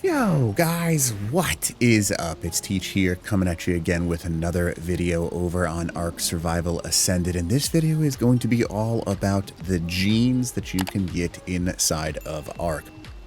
Yo guys, what is up? It's Teach here, coming at you again with another video over on Ark Survival Ascended, and this video is going to be all about the genes that you can get inside of Ark.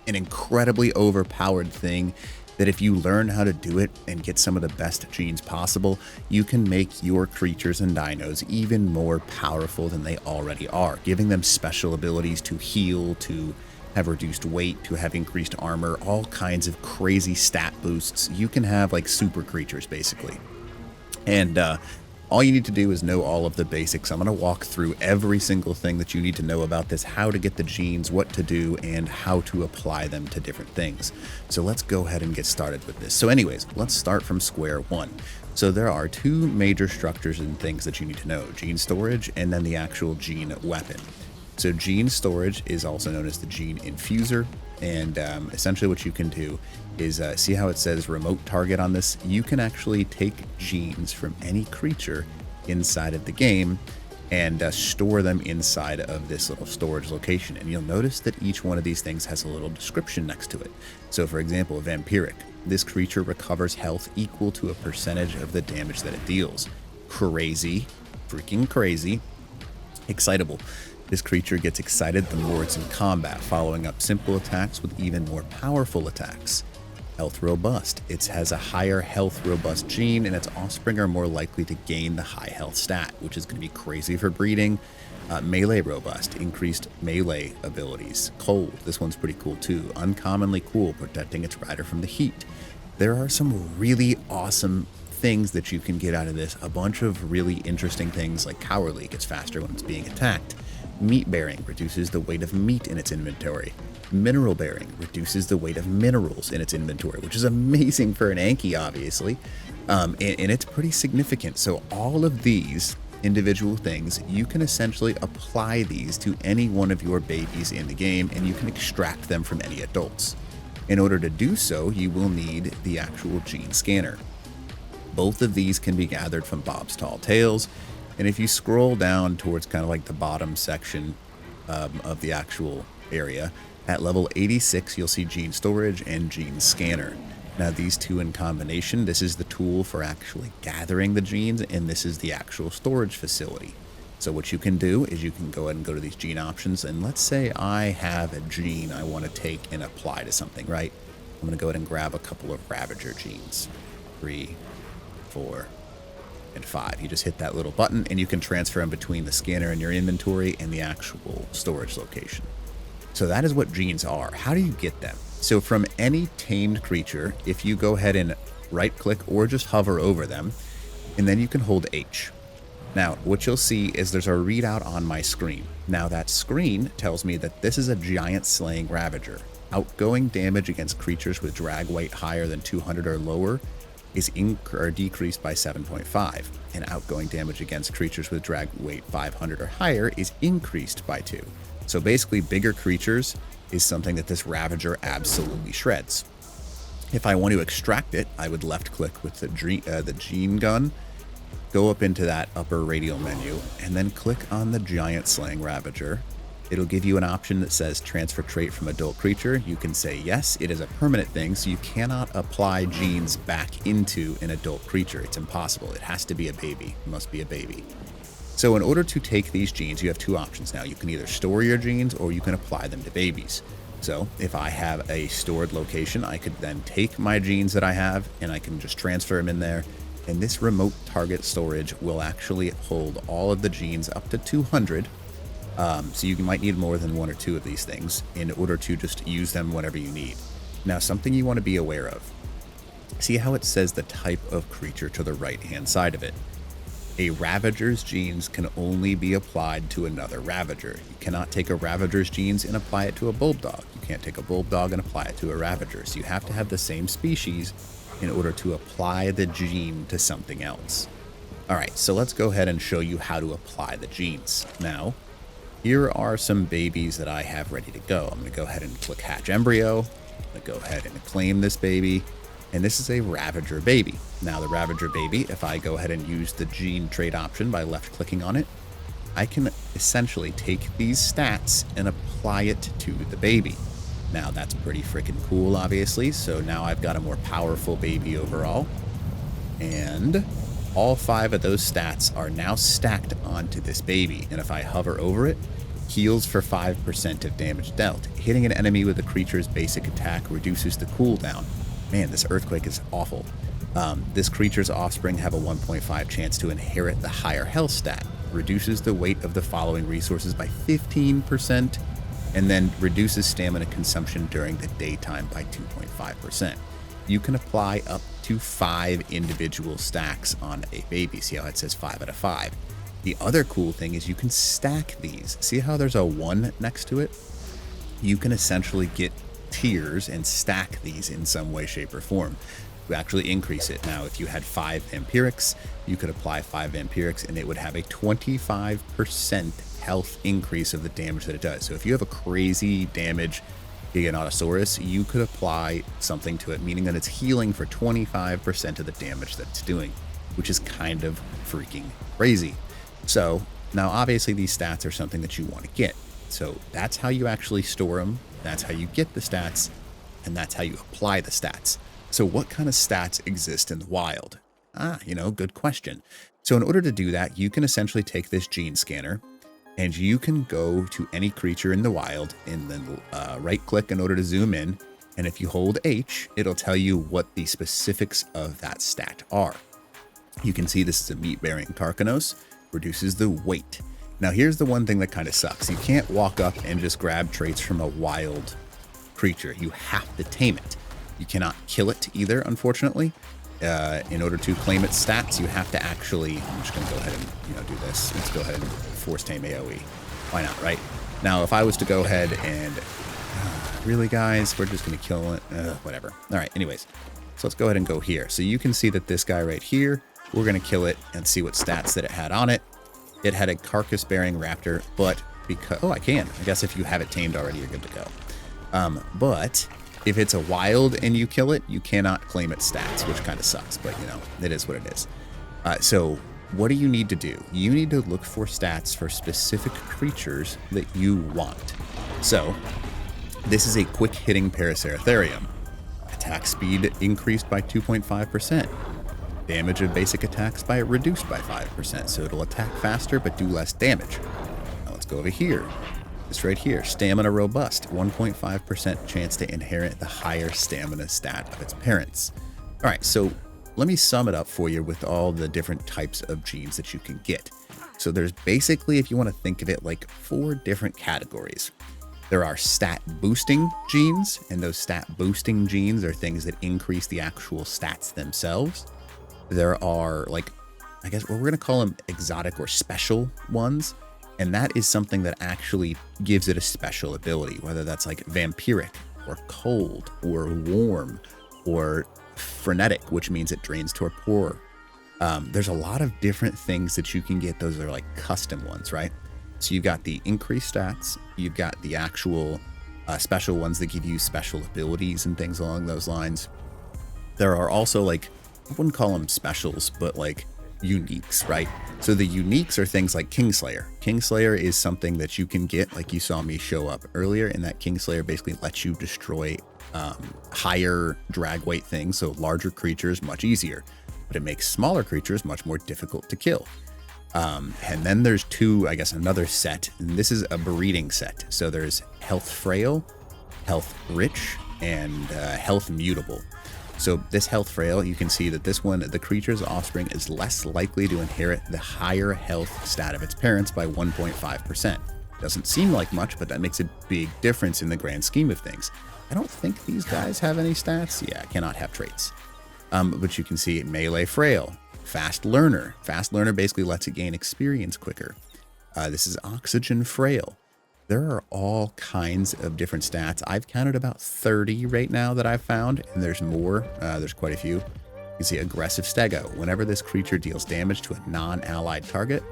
An incredibly overpowered thing that if you learn how to do it and get some of the best genes possible, you can make your creatures and dinos even more powerful than they already are, giving them special abilities to heal, to have reduced weight, to have increased armor, all kinds of crazy stat boosts. You can have like super creatures basically. And all you need to do is know all of the basics. I'm going to walk through every single thing that you need to know about this, how to get the genes, what to do, and how to apply them to different things. So let's go ahead and get started with this. So anyways, let's start from square one. So there are two major structures and things that you need to know: gene storage and then the actual gene weapon. So gene storage is also known as the gene infuser, and essentially what you can do is see how it says remote target on this. You can actually take genes from any creature inside of the game and store them inside of this little storage location, and you'll notice that each one of these things has a little description next to it. So for example, vampiric, this creature recovers health equal to a percentage of the damage that it deals. Crazy, freaking crazy. Excitable, this creature gets excited the more it's in combat, following up simple attacks with even more powerful attacks. Health robust, it has a higher health robust gene, and its offspring are more likely to gain the high health stat, which is going to be crazy for breeding. Melee robust, increased melee abilities. Cold, this one's pretty cool too. Uncommonly cool, protecting its rider from the heat. There are some really awesome things that you can get out of this. A bunch of really interesting things, like cowardly, gets faster when it's being attacked. Meat bearing reduces the weight of meat in its inventory. Mineral bearing reduces the weight of minerals in its inventory, which is amazing for an Anki, obviously, and it's pretty significant. So all of these individual things, you can essentially apply these to any one of your babies in the game, and you can extract them from any adults. In order to do so, you will need the actual gene scanner. Both of these can be gathered from Bob's Tall Tales, and if you scroll down towards kind of like the bottom section of the actual area, at level 86, you'll see gene storage and gene scanner. Now these two in combination, this is the tool for actually gathering the genes, and this is the actual storage facility. So what you can do is you can go ahead and go to these gene options, and let's say I have a gene I want to take and apply to something, right? I'm going to go ahead and grab a couple of Ravager genes. 3, 4, and 5. You just hit that little button and you can transfer them between the scanner in your inventory and the actual storage location. So that is what genes are. How do you get them? So from any tamed creature, if you go ahead and right click or just hover over them, and then you can hold H. Now what you'll see is there's a readout on my screen. Now that screen tells me that this is a giant slaying Ravager. Outgoing damage against creatures with drag weight higher than 200 or lower is decreased by 7.5, and outgoing damage against creatures with drag weight 500 or higher is increased by 2. So basically, bigger creatures is something that this Ravager absolutely shreds. If I want to extract it, I would left click with the gene gun, go up into that upper radial menu, and then click on the giant slaying Ravager. It'll give you an option that says transfer trait from adult creature. You can say yes, it is a permanent thing, so you cannot apply genes back into an adult creature. It's impossible. It has to be a baby. It must be a baby. So in order to take these genes, you have two options now. You can either store your genes or you can apply them to babies. So if I have a stored location, I could then take my genes that I have and I can just transfer them in there. And this remote target storage will actually hold all of the genes up to 200. So you might need more than one or two of these things in order to just use them whenever you need. Now, something you want to be aware of. See how it says the type of creature to the right-hand side of it. A Ravager's genes can only be applied to another Ravager. You cannot take a Ravager's genes and apply it to a Bulldog. You can't take a Bulldog and apply it to a Ravager. So you have to have the same species in order to apply the gene to something else. All right, so let's go ahead and show you how to apply the genes. Now, here are some babies that I have ready to go. I'm going to go ahead and click hatch embryo. I'm going to go ahead and claim this baby. And this is a Ravager baby. Now the Ravager baby, if I go ahead and use the gene trait option by left clicking on it, I can essentially take these stats and apply it to the baby. Now that's pretty freaking cool, obviously. So now I've got a more powerful baby overall. And all 5 of those stats are now stacked onto this baby. And if I hover over it, heals for 5% of damage dealt. Hitting an enemy with a creature's basic attack reduces the cooldown. Man, this earthquake is awful. This creature's offspring have a 1.5 chance to inherit the higher health stat. Reduces the weight of the following resources by 15%, and then reduces stamina consumption during the daytime by 2.5%. You can apply up to 5 individual stacks on a baby. See how it says 5 out of 5. The other cool thing is you can stack these. See how there's a 1 next to it? You can essentially get tiers and stack these in some way, shape, or form to actually increase it. Now, if you had 5 vampirics, you could apply 5 vampirics and it would have a 25% health increase of the damage that it does. So if you have a crazy damage Giganotosaurus, you could apply something to it, meaning that it's healing for 25% of the damage that it's doing, which is kind of freaking crazy. So now obviously these stats are something that you want to get. So that's how you actually store them. That's how you get the stats, and that's how you apply the stats. So what kind of stats exist in the wild? Good question. So in order to do that, you can essentially take this gene scanner and you can go to any creature in the wild and then right click in order to zoom in. And if you hold H, it'll tell you what the specifics of that stat are. You can see this is a meat-bearing Tarkanos, reduces the weight. Now here's the one thing that kind of sucks. You can't walk up and just grab traits from a wild creature. You have to tame it. You cannot kill it either, unfortunately. In order to claim its stats, you have to actually, I'm just going to go ahead and do this. Let's go ahead and force tame AoE. Why not, right? Now, if I was to go ahead and, really guys, we're just going to kill it. Whatever. All right, anyways, so let's go ahead and go here. So you can see that this guy right here, we're going to kill it and see what stats that it had on it. It had a carcass-bearing raptor, but because, I guess if you have it tamed already, you're good to go. But if it's a wild and you kill it, you cannot claim its stats, which kind of sucks, but it is what it is. So what do you need to do? You need to look for stats for specific creatures that you want. So this is a quick hitting Paraceratherium. Attack speed increased by 2.5%. Damage of basic attacks by reduced by 5%. So it'll attack faster, but do less damage. Now let's go over here. This right here, stamina robust, 1.5% chance to inherit the higher stamina stat of its parents. All right, so let me sum it up for you with all the different types of genes that you can get. So there's basically, if you want to think of it, like 4 different categories. There are stat boosting genes, and those stat boosting genes are things that increase the actual stats themselves. There are, like, I guess we're going to call them exotic or special ones. And that is something that actually gives it a special ability, whether that's like vampiric or cold or warm or frenetic, which means it drains torpor. There's a lot of different things that you can get. Those are like custom ones, right? So you've got the increased stats, you've got the actual special ones that give you special abilities and things along those lines. There are also, like, I wouldn't call them specials, but like uniques, right? So the uniques are things like Kingslayer. Kingslayer is something that you can get, like you saw me show up earlier, and that Kingslayer basically lets you destroy higher drag weight things, so larger creatures much easier, but it makes smaller creatures much more difficult to kill. And then there's another set, and this is a breeding set. So there's Health Frail, Health Rich, and Health Mutable. So this Health Frail, you can see that this one, the creature's offspring is less likely to inherit the higher health stat of its parents by 1.5%. Doesn't seem like much, but that makes a big difference in the grand scheme of things. I don't think these guys have any stats. Yeah, cannot have traits. But you can see Melee Frail, Fast Learner. Fast Learner basically lets it gain experience quicker. This is Oxygen Frail. There are all kinds of different stats. I've counted about 30 right now that I've found, and there's more. There's quite a few. You can see Aggressive Stego. Whenever this creature deals damage to a non-allied target,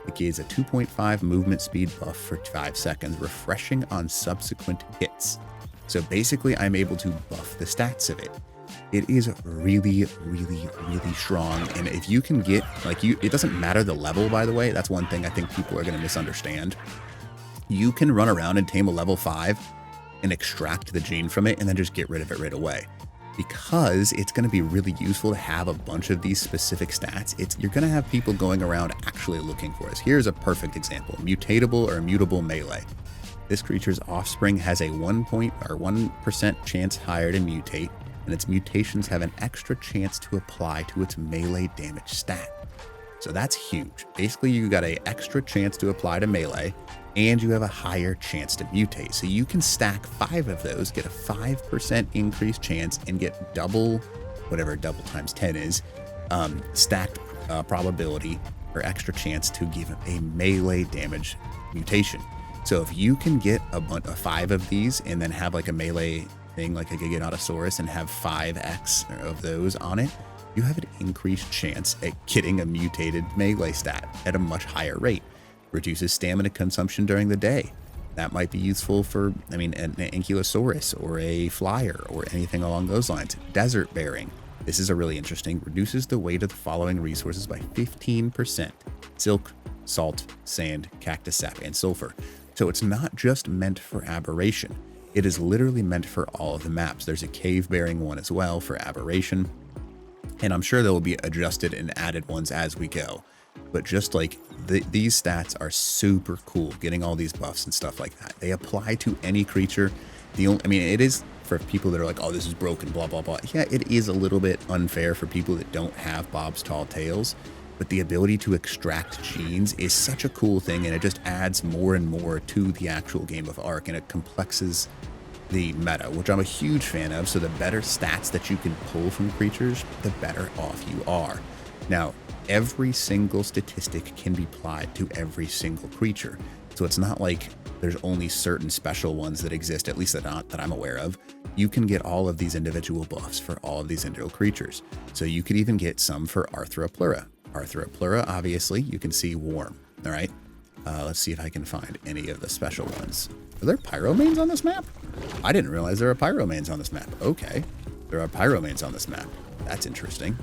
it gains a 2.5 movement speed buff for 5 seconds, refreshing on subsequent hits. So basically, I'm able to buff the stats of it. It is really, really, really strong. And if you can get, it doesn't matter the level, by the way. That's one thing I think people are going to misunderstand. You can run around and tame a level 5 and extract the gene from it and then just get rid of it right away. Because it's going to be really useful to have a bunch of these specific stats, you're going to have people going around actually looking for this. Here's a perfect example: mutatable or mutable melee. This creature's offspring has a 1% chance higher to mutate, and its mutations have an extra chance to apply to its melee damage stat. So that's huge. Basically, you got an extra chance to apply to melee, and you have a higher chance to mutate. So you can stack 5 of those, get a 5% increased chance, and get double, whatever double times 10 is, stacked probability or extra chance to give a melee damage mutation. So if you can get a 5 of these and then have like a melee thing like a Giganotosaurus and have 5x of those on it, you have an increased chance at getting a mutated melee stat at a much higher rate. Reduces stamina consumption during the day. That might be useful for, I mean, an Ankylosaurus or a flyer or anything along those lines. Desert bearing. This is a really interesting. Reduces the weight of the following resources by 15%. Silk, salt, sand, cactus sap, and sulfur. So it's not just meant for aberration. It is literally meant for all of the maps. There's a cave bearing one as well for aberration. And I'm sure there will be adjusted and added ones as we go. But just like these stats are super cool, getting all these buffs and stuff like that. They apply to any creature. It is for people that are like, oh, this is broken, blah, blah, blah. Yeah, it is a little bit unfair for people that don't have Bob's Tall Tales. But the ability to extract genes is such a cool thing, and it just adds more and more to the actual game of Ark, and it complexes the meta, which I'm a huge fan of. So the better stats that you can pull from creatures, the better off you are. Now, every single statistic can be applied to every single creature. So it's not like there's only certain special ones that exist, at least that I'm aware of. You can get all of these individual buffs for all of these individual creatures. So you could even get some for Arthropleura. Arthropleura, obviously, you can see warm. All right. Let's see if I can find any of the special ones. Are there pyromanes on this map? I didn't realize there are pyromanes on this map. Okay. There are pyromanes on this map. That's interesting.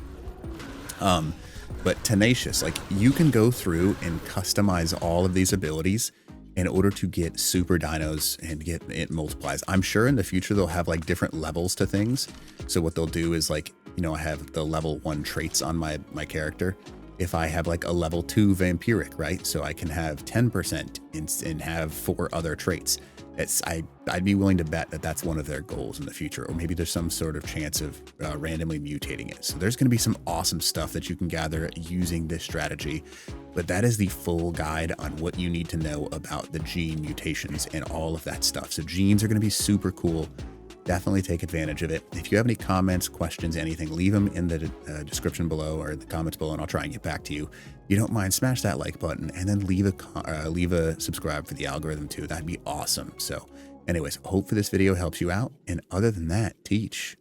But tenacious, like you can go through and customize all of these abilities in order to get super dinos and get it multiplies. I'm sure in the future they'll have like different levels to things. So what they'll do is like, you know, I have the level 1 traits on my character. If I have like a level 2 vampiric, right? So I can have 10% and have 4 other traits. I'd be willing to bet that that's one of their goals in the future, or maybe there's some sort of chance of randomly mutating it. So there's going to be some awesome stuff that you can gather using this strategy, but that is the full guide on what you need to know about the gene mutations and all of that stuff. So genes are going to be super cool. Definitely take advantage of it. If you have any comments, questions, anything, leave them in the description below or the comments below, and I'll try and get back to you. If you don't mind, smash that like button and then leave a subscribe for the algorithm too. That'd be awesome. So anyways, hope for this video helps you out. And other than that, teach.